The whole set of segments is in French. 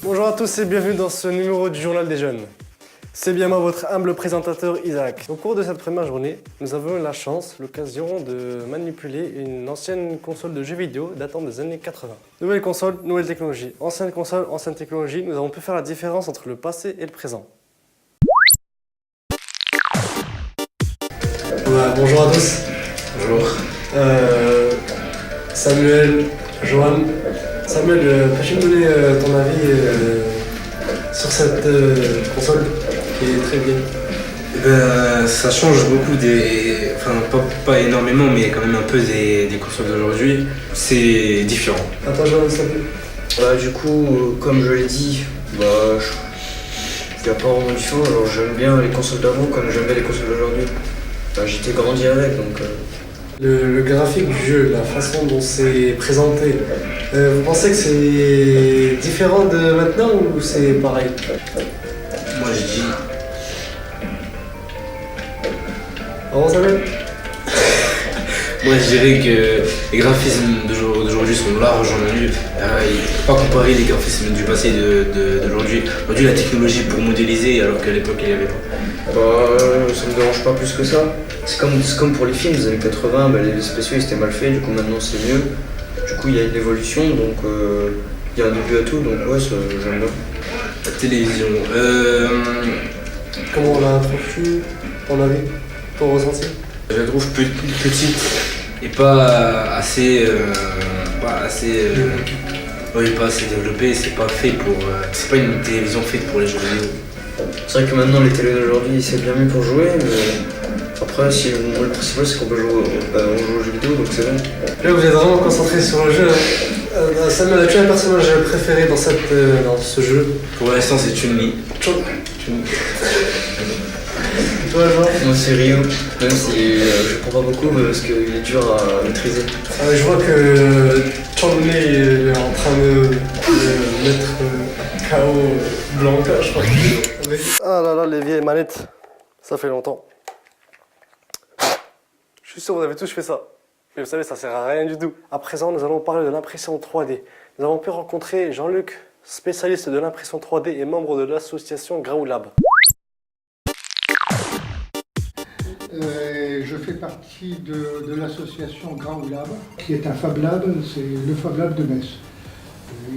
Bonjour à tous et bienvenue dans ce numéro du Journal des Jeunes. C'est bien moi, votre humble présentateur Isaac. Au cours de cette première journée, nous avons eu la chance, l'occasion de manipuler une ancienne console de jeux vidéo datant des années 80. Nouvelle console, nouvelle technologie. Ancienne console, ancienne technologie. Nous avons pu faire la différence entre le passé et le présent. Voilà, bonjour à tous. Bonjour. Samuel, Johan. Samuel, peux-tu me donner ton avis sur cette console qui est très bien? Ça change beaucoup des... Enfin, pas énormément, mais quand même un peu des consoles d'aujourd'hui. C'est différent. Attends, Johan, s'il te plaît. Du coup, comme je l'ai dit, il n'y a pas vraiment différent. Genre, j'aime bien les consoles d'avant comme j'aime bien les consoles d'aujourd'hui. J'étais grandi avec, donc... Le graphique du jeu, la façon dont c'est présenté, vous pensez que c'est différent de maintenant ou c'est pareil? Moi je dis... Avant Samuel? Moi je dirais que les graphismes d'aujourd'hui sont largement mieux. Il ne faut pas comparer les graphismes du passé et d'aujourd'hui. Aujourd'hui la technologie pour modéliser alors qu'à l'époque il n'y avait pas. Ça me dérange pas plus que ça. C'est comme pour les films des années 80, les spéciaux ils étaient mal faits, du coup maintenant c'est mieux. Du coup il y a une évolution, donc il y a un début à tout, donc ouais, j'aime bien. La télévision... Comment on l'a introduit, ton avis, ton ressenti? Je la trouve petite et pas assez... pas assez développée, c'est pas fait pour... c'est pas une télévision faite pour les jeux vidéo. C'est vrai que maintenant les télés d'aujourd'hui c'est bien mieux pour jouer, mais après le principal c'est qu'on peut jouer, on joue aux jeux vidéo, donc c'est bon. Là vous êtes vraiment concentré sur le jeu. Samuel, as-tu un personnage préféré dans ce jeu? Pour l'instant c'est Chun-Li. Toi Jean? Moi c'est Ryo, même si je comprends pas beaucoup parce qu'il est dur à maîtriser. Je vois que Chun-Li est en train de mettre KO Blanca, je crois. Ah là là, les vieilles manettes, ça fait longtemps. Je suis sûr que vous avez tous fait ça. Mais vous savez, ça sert à rien du tout. À présent, nous allons parler de l'impression 3D. Nous avons pu rencontrer Jean-Luc, spécialiste de l'impression 3D et membre de l'association Graoulab. Je fais partie de l'association Graoulab, qui est un Fab Lab, c'est le Fab Lab de Metz.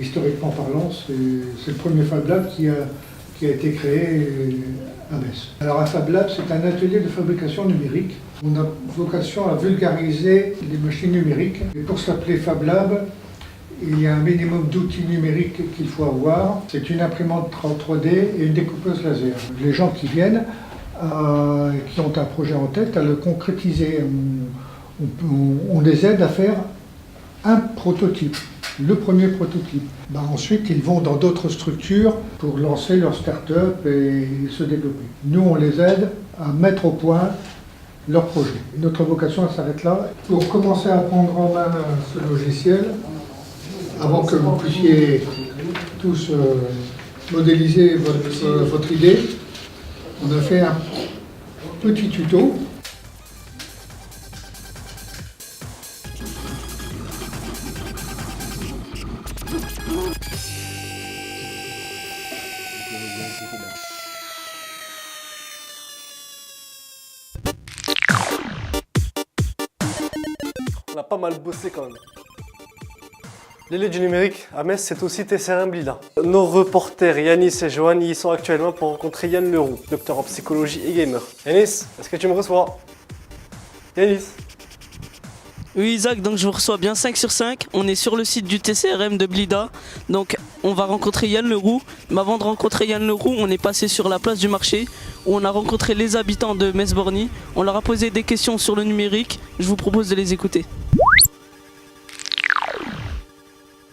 Historiquement parlant, c'est le premier Fab Lab qui a été créé à Metz. Alors un Fab Lab, c'est un atelier de fabrication numérique. On a vocation à vulgariser les machines numériques. Et pour s'appeler Fab Lab, il y a un minimum d'outils numériques qu'il faut avoir. C'est une imprimante 3D et une découpeuse laser. Les gens qui viennent, qui ont un projet en tête, à le concrétiser. On les aide à faire un prototype, le premier prototype. Ensuite, ils vont dans d'autres structures pour lancer leur start-up et se développer. Nous, on les aide à mettre au point leur projet. Notre vocation, elle s'arrête là. Pour commencer à prendre en main ce logiciel, avant que vous puissiez tous modéliser votre idée, on a fait un petit tuto. On a pas mal bossé quand même. L'élite du numérique à Metz, c'est aussi TCRM Blida. Nos reporters Yanis et Johan y sont actuellement pour rencontrer Yann Leroux, docteur en psychologie et gamer. Yanis, est-ce que tu me reçois? Yanis? Oui Isaac, donc je vous reçois bien 5 sur 5. On est sur le site du TCRM de Blida. Donc on va rencontrer Yann Leroux. Mais avant de rencontrer Yann Leroux, on est passé sur la place du marché où on a rencontré les habitants de Metz-Borny. On leur a posé des questions sur le numérique. Je vous propose de les écouter.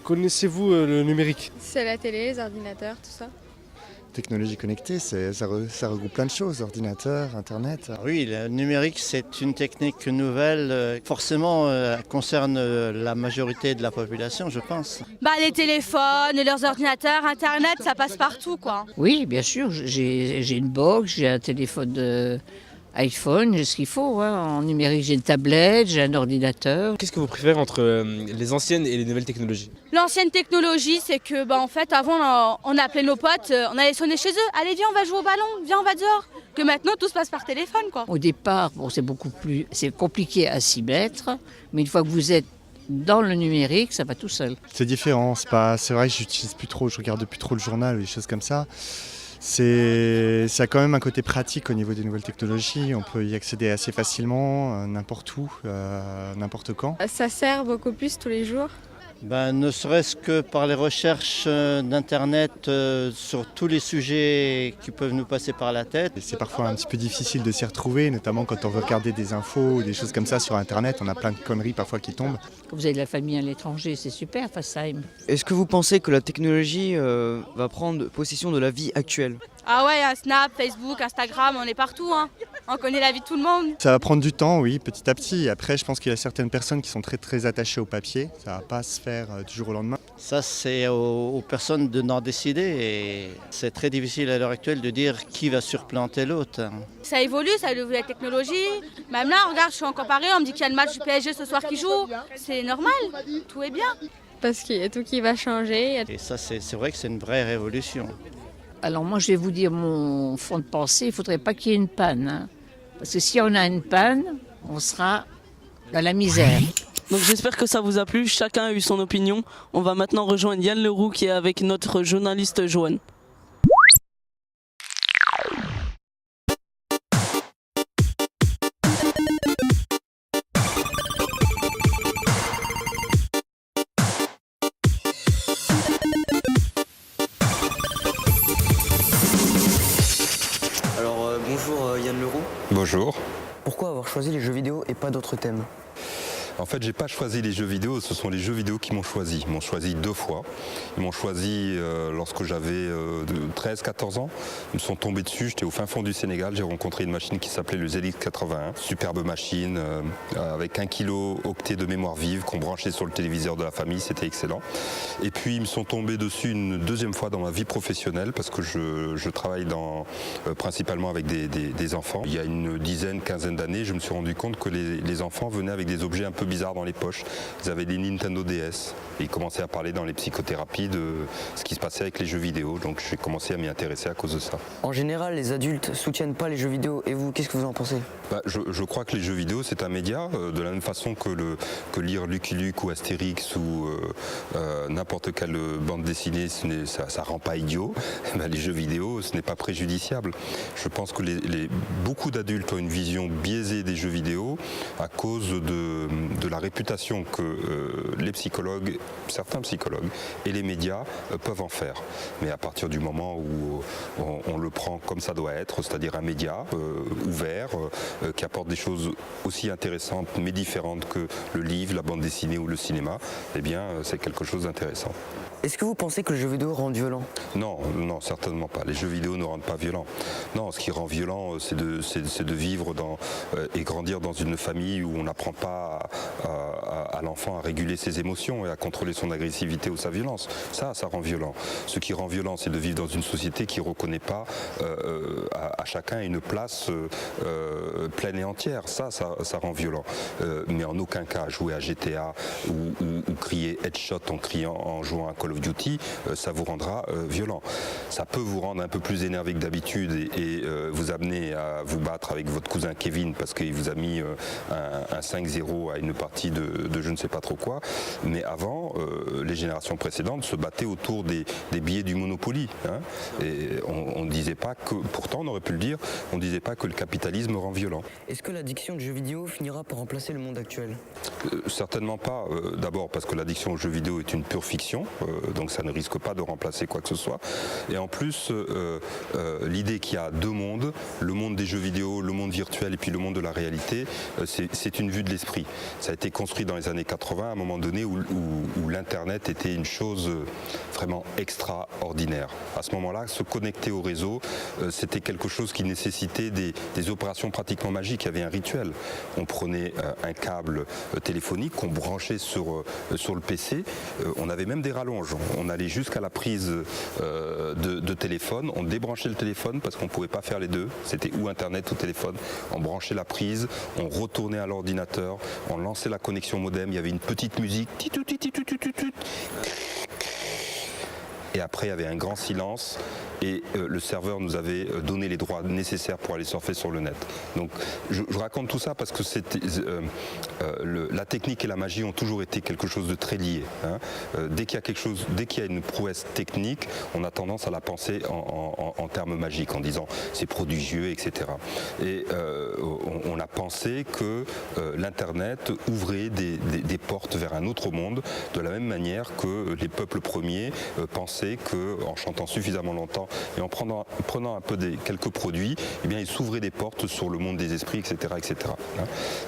Connaissez-vous le numérique? C'est la télé, les ordinateurs, tout ça. Technologie connectée, ça regroupe plein de choses, ordinateur, internet. Oui, le numérique, c'est une technique nouvelle, forcément concerne la majorité de la population, je pense. Les téléphones, leurs ordinateurs, internet, ça passe partout quoi. Oui, bien sûr, j'ai une box, j'ai un téléphone iPhone, j'ai ce qu'il faut. En numérique, j'ai une tablette, j'ai un ordinateur. Qu'est-ce que vous préférez entre les anciennes et les nouvelles technologies? L'ancienne technologie, c'est que en fait, avant, on appelait nos potes, on allait sonner chez eux. Allez, viens, on va jouer au ballon, viens, on va dehors. Que maintenant, tout se passe par téléphone, quoi. Au départ, c'est compliqué à s'y mettre, mais une fois que vous êtes dans le numérique, ça va tout seul. C'est différent, c'est vrai que j'utilise plus trop, je regarde plus trop le journal ou des choses comme ça. Ça a quand même un côté pratique au niveau des nouvelles technologies, on peut y accéder assez facilement, n'importe où, n'importe quand. Ça sert beaucoup plus tous les jours. Ne serait-ce que par les recherches d'Internet sur tous les sujets qui peuvent nous passer par la tête. C'est parfois un petit peu difficile de s'y retrouver, notamment quand on veut regarder des infos ou des choses comme ça sur Internet. On a plein de conneries parfois qui tombent. Quand vous avez de la famille à l'étranger, c'est super, FaceTime. Est-ce que vous pensez que la technologie va prendre possession de la vie actuelle? Ah ouais, Snap, Facebook, Instagram, on est partout, hein. On connaît la vie de tout le monde. Ça va prendre du temps, oui, petit à petit. Après, je pense qu'il y a certaines personnes qui sont très très attachées au papier. Ça ne va pas se faire du jour au lendemain. Ça, c'est aux personnes de n'en décider et c'est très difficile à l'heure actuelle de dire qui va supplanter l'autre. Ça évolue la technologie. Même là, regarde, je suis encore Paris, on me dit qu'il y a le match du PSG ce soir qui joue. C'est normal, tout est bien. Parce qu'il y a tout qui va changer. Et ça, c'est vrai que c'est une vraie révolution. Alors moi, je vais vous dire mon fond de pensée, il ne faudrait pas qu'il y ait une panne. Parce que si on a une panne, on sera dans la misère. Donc j'espère que ça vous a plu, chacun a eu son opinion. On va maintenant rejoindre Yann Leroux qui est avec notre journaliste Joanne. Bonjour Yann Leroux. Bonjour. Pourquoi avoir choisi les jeux vidéo et pas d'autres thèmes? En fait, j'ai pas choisi les jeux vidéo, ce sont les jeux vidéo qui m'ont choisi. Ils m'ont choisi 2 fois. Ils m'ont choisi lorsque j'avais 13-14 ans. Ils me sont tombés dessus, j'étais au fin fond du Sénégal. J'ai rencontré une machine qui s'appelait le ZX81. Superbe machine avec 1 kilo octet de mémoire vive qu'on branchait sur le téléviseur de la famille, c'était excellent. Et puis ils me sont tombés dessus une 2e fois dans ma vie professionnelle parce que je travaille principalement avec des enfants. Il y a une dizaine, quinzaine d'années, je me suis rendu compte que les enfants venaient avec des objets un peu bizarres dans les poches. Ils avaient des Nintendo DS et ils commençaient à parler dans les psychothérapies de ce qui se passait avec les jeux vidéo. Donc j'ai commencé à m'y intéresser à cause de ça. En général, les adultes soutiennent pas les jeux vidéo. Et vous, qu'est-ce que vous en pensez? Je crois que les jeux vidéo, c'est un média, de la même façon que lire Lucky Luke ou Astérix ou n'importe quelle bande dessinée, ça rend pas idiot. Les jeux vidéo, ce n'est pas préjudiciable. Je pense que beaucoup d'adultes ont une vision biaisée des jeux vidéo à cause de la réputation que les psychologues, certains psychologues et les médias peuvent en faire. Mais à partir du moment où on le prend comme ça doit être, c'est-à-dire un média ouvert, qui apporte des choses aussi intéressantes mais différentes que le livre, la bande dessinée ou le cinéma, eh bien c'est quelque chose d'intéressant. Est-ce que vous pensez que le jeu vidéo rend violent? Non, certainement pas. Les jeux vidéo ne rendent pas violents. Non, ce qui rend violent, c'est de vivre et grandir dans une famille où on n'apprend pas à l'enfant à réguler ses émotions et à contrôler son agressivité ou sa violence. Ça rend violent. Ce qui rend violent, c'est de vivre dans une société qui ne reconnaît pas à chacun une place pleine et entière. Ça rend violent. Mais en aucun cas, jouer à GTA ou crier headshot en jouant à Call of Duty, ça vous rendra violent. Ça peut vous rendre un peu plus énervé que d'habitude et vous amener à vous battre avec votre cousin Kevin parce qu'il vous a mis un 5-0 à une partie de je ne sais pas trop quoi. Mais avant, les générations précédentes se battaient autour des billets du Monopoly. Hein, et on ne disait pas que, pourtant on aurait pu le dire, on ne disait pas que le capitalisme rend violent. Est-ce que l'addiction de jeux vidéo finira par remplacer le monde actuel? Certainement pas. D'abord parce que l'addiction aux jeux vidéo est une pure fiction. donc ça ne risque pas de remplacer quoi que ce soit. Et en plus, l'idée qu'il y a deux mondes, le monde des jeux vidéo, le monde virtuel et puis le monde de la réalité, c'est une vue de l'esprit. Ça a été construit dans les années 80, à un moment donné où l'Internet était une chose vraiment extraordinaire. À ce moment-là, se connecter au réseau, c'était quelque chose qui nécessitait des opérations pratiquement magiques. Il y avait un rituel. On prenait un câble téléphonique qu'on branchait sur le PC. On avait même des rallonges. On allait jusqu'à la prise de téléphone. On débranchait le téléphone parce qu'on ne pouvait pas faire les deux. C'était ou Internet ou téléphone. On branchait la prise, on retournait à l'ordinateur, on lançait la connexion modem. Il y avait une petite musique. Et après, il y avait un grand silence et le serveur nous avait donné les droits nécessaires pour aller surfer sur le net. Donc, je raconte tout ça parce que la technique et la magie ont toujours été quelque chose de très lié. Hein. Dès qu'il y a une prouesse technique, on a tendance à la penser en termes magiques, en disant c'est prodigieux, etc. Et on a pensé que l'Internet ouvrait des portes vers un autre monde, de la même manière que les peuples premiers pensaient qu'en chantant suffisamment longtemps et en prenant un peu quelques produits, eh bien, ils s'ouvraient des portes sur le monde des esprits, etc. etc.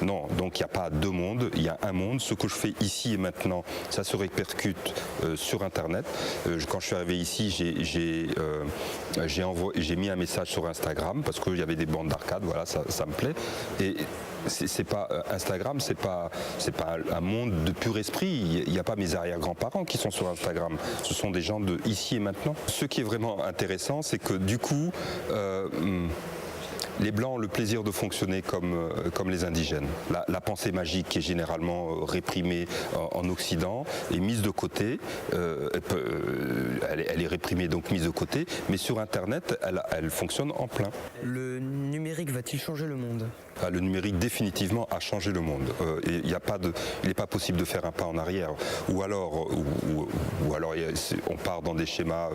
Non, donc il n'y a pas deux mondes, il y a un monde. Ce que je fais ici et maintenant, ça se répercute sur Internet. Quand je suis arrivé ici, j'ai mis un message sur Instagram parce qu'il y avait des bandes d'arcade, voilà, ça me plaît. Et c'est pas Instagram, c'est pas un monde de pur esprit. Il n'y a pas mes arrière-grands-parents qui sont sur Instagram. Ce sont des gens de ici et maintenant. Ce qui est vraiment intéressant, c'est que du coup, les Blancs ont le plaisir de fonctionner comme les indigènes. La pensée magique qui est généralement réprimée en Occident est mise de côté. Elle est réprimée, donc mise de côté. Mais sur Internet, elle fonctionne en plein. Le numérique va-t-il changer le monde ? Le numérique définitivement a changé le monde. Il n'est pas possible de faire un pas en arrière. Ou alors on part dans des schémas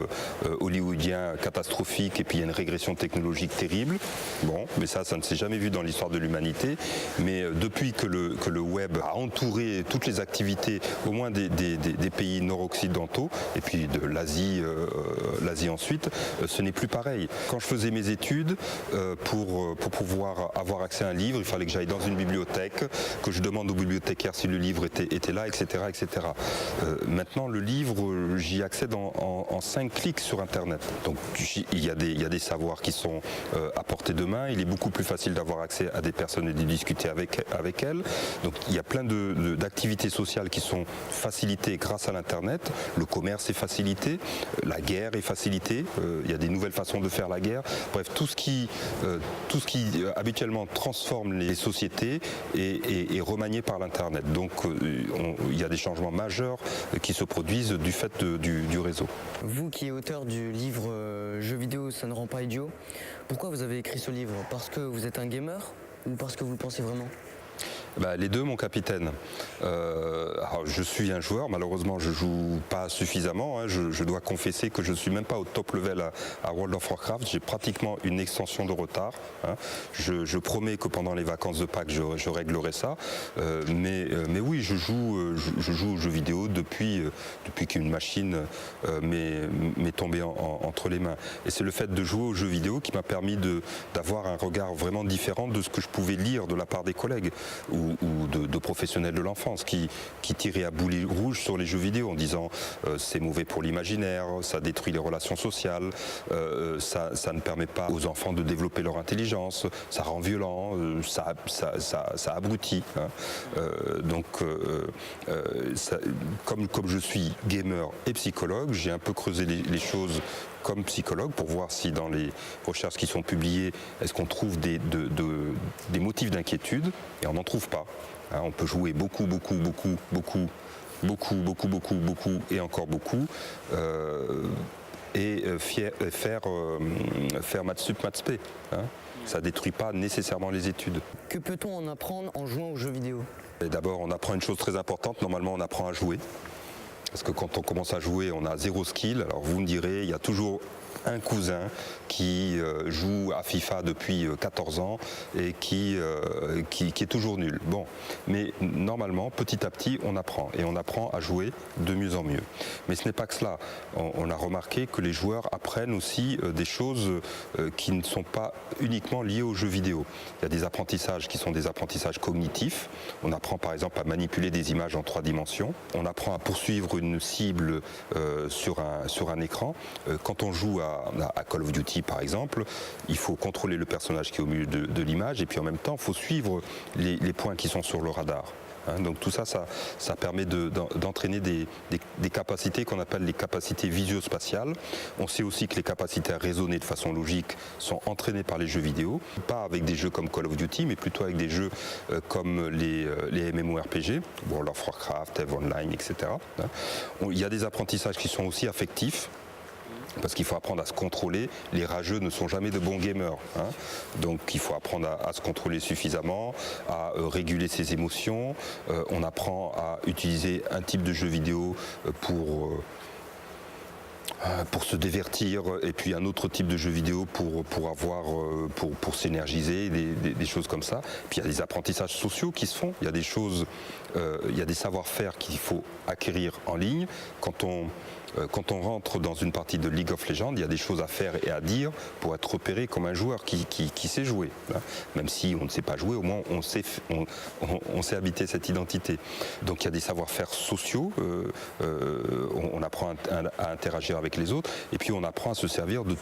hollywoodiens catastrophiques et puis il y a une régression technologique terrible. Bon, mais ça ne s'est jamais vu dans l'histoire de l'humanité. Mais depuis que le web a entouré toutes les activités, au moins des pays nord-occidentaux et puis de l'Asie ensuite, ce n'est plus pareil. Quand je faisais mes études, pour pouvoir avoir accès à un livre, il fallait que j'aille dans une bibliothèque, que je demande au bibliothécaire si le livre était là, etc. etc. Maintenant, le livre, j'y accède en 5 clics sur Internet. Donc il y a des savoirs qui sont à portée de main. Il est beaucoup plus facile d'avoir accès à des personnes et de discuter avec elles. Donc il y a plein d'activités sociales qui sont facilitées grâce à l'Internet. Le commerce est facilité, la guerre est facilitée. Il y a des nouvelles façons de faire la guerre. Bref, tout ce qui habituellement transforme les sociétés est remanié par l'Internet. Donc il y a des changements majeurs qui se produisent du fait du réseau. Vous qui êtes auteur du livre Jeux vidéo, ça ne rend pas idiot, pourquoi vous avez écrit ce livre ? Parce que vous êtes un gamer ou parce que vous le pensez vraiment ? Les deux, mon capitaine. Alors, je suis un joueur, malheureusement je joue pas suffisamment. Hein. Je dois confesser que je ne suis même pas au top level à World of Warcraft. J'ai pratiquement une extension de retard. Hein. Je promets que pendant les vacances de Pâques, je réglerai ça. Mais oui, je joue aux jeux vidéo depuis qu'une machine m'est tombée entre les mains. Et c'est le fait de jouer aux jeux vidéo qui m'a permis d'avoir un regard vraiment différent de ce que je pouvais lire de la part des collègues ou de professionnels de l'enfance qui tiraient à boulet rouge sur les jeux vidéo en disant c'est mauvais pour l'imaginaire, ça détruit les relations sociales, ça ne permet pas aux enfants de développer leur intelligence, ça rend violent, ça abrutit. Hein. Comme je suis gamer et psychologue, j'ai un peu creusé les choses comme psychologue pour voir si dans les recherches qui sont publiées, est-ce qu'on trouve des motifs d'inquiétude, et on n'en trouve pas. Hein, on peut jouer beaucoup et encore beaucoup faire maths sup, maths spé. Hein. Ça ne détruit pas nécessairement les études. Que peut-on en apprendre en jouant aux jeux vidéo ? D'abord, on apprend une chose très importante. Normalement, on apprend à jouer. Parce que quand on commence à jouer, on a zéro skill. Alors vous me direz, il y a toujours un cousin qui joue à FIFA depuis 14 ans et qui est toujours nul. Bon, mais normalement, petit à petit, on apprend et on apprend à jouer de mieux en mieux. Mais ce n'est pas que cela. On a remarqué que les joueurs apprennent aussi des choses qui ne sont pas uniquement liées aux jeux vidéo. Il y a des apprentissages qui sont des apprentissages cognitifs. On apprend par exemple à manipuler des images en 3 dimensions. On apprend à poursuivre une cible sur un écran. Quand on joue à Call of Duty par exemple, il faut contrôler le personnage qui est au milieu de l'image et puis en même temps il faut suivre les points qui sont sur le radar. Donc tout ça, ça permet d'entraîner des capacités qu'on appelle les capacités visio-spatiales. On sait aussi que les capacités à raisonner de façon logique sont entraînées par les jeux vidéo, pas avec des jeux comme Call of Duty, mais plutôt avec des jeux comme les MMORPG, World of Warcraft, EVE Online, etc. Il y a des apprentissages qui sont aussi affectifs, parce qu'il faut apprendre à se contrôler. Les rageux ne sont jamais de bons gamers. Donc il faut apprendre à se contrôler suffisamment, à réguler ses émotions. On apprend à utiliser un type de jeu vidéo pour se divertir et puis un autre type de jeu vidéo pour s'énergiser, des choses comme ça. Puis il y a des apprentissages sociaux qui se font. Il y a des choses, il y a des savoir-faire qu'il faut acquérir en ligne. Quand on rentre dans une partie de League of Legends, il y a des choses à faire et à dire pour être repéré comme un joueur qui sait jouer. Même si on ne sait pas jouer, au moins on sait habiter cette identité. Donc il y a des savoir-faire sociaux, on apprend à interagir avec les autres et puis on apprend à se servir de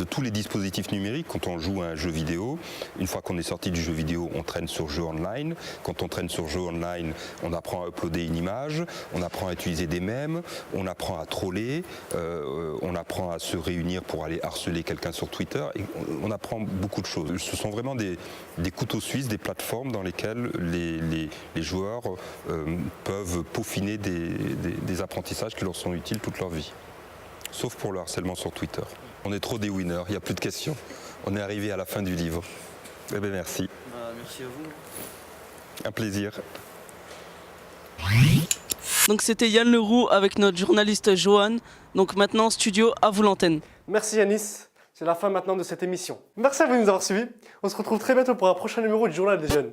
tous les dispositifs numériques quand on joue à un jeu vidéo. Une fois qu'on est sorti du jeu vidéo, on traîne sur jeu online. Quand on traîne sur jeu online, on apprend à uploader une image, on apprend à utiliser des mèmes, on apprend à troller, on apprend à se réunir pour aller harceler quelqu'un sur Twitter, et on apprend beaucoup de choses. Ce sont vraiment des couteaux suisses, des plateformes dans lesquelles les joueurs peuvent peaufiner des apprentissages qui leur sont utiles toute leur vie. Sauf pour le harcèlement sur Twitter. On est trop des winners, il n'y a plus de questions. On est arrivé à la fin du livre. Eh bien merci. Merci à vous. Un plaisir. Donc c'était Yann Leroux avec notre journaliste Johan. Donc maintenant studio, à vous l'antenne. Merci Yanis, c'est la fin maintenant de cette émission. Merci à vous de nous avoir suivis. On se retrouve très bientôt pour un prochain numéro du Journal des Jeunes.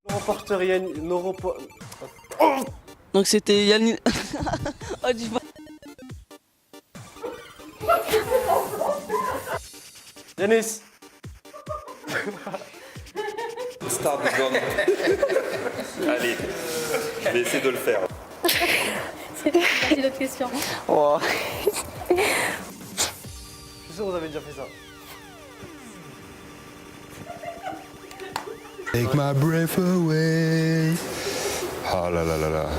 Nos reporters Yann... Donc c'était Yann... Oh, Yanis. Star de zone. Allez, je vais essayer de le faire. C'est l'autre question. Oh. Je suis sûr que vous avez déjà fait ça. Take my breath away. Ah là là là là.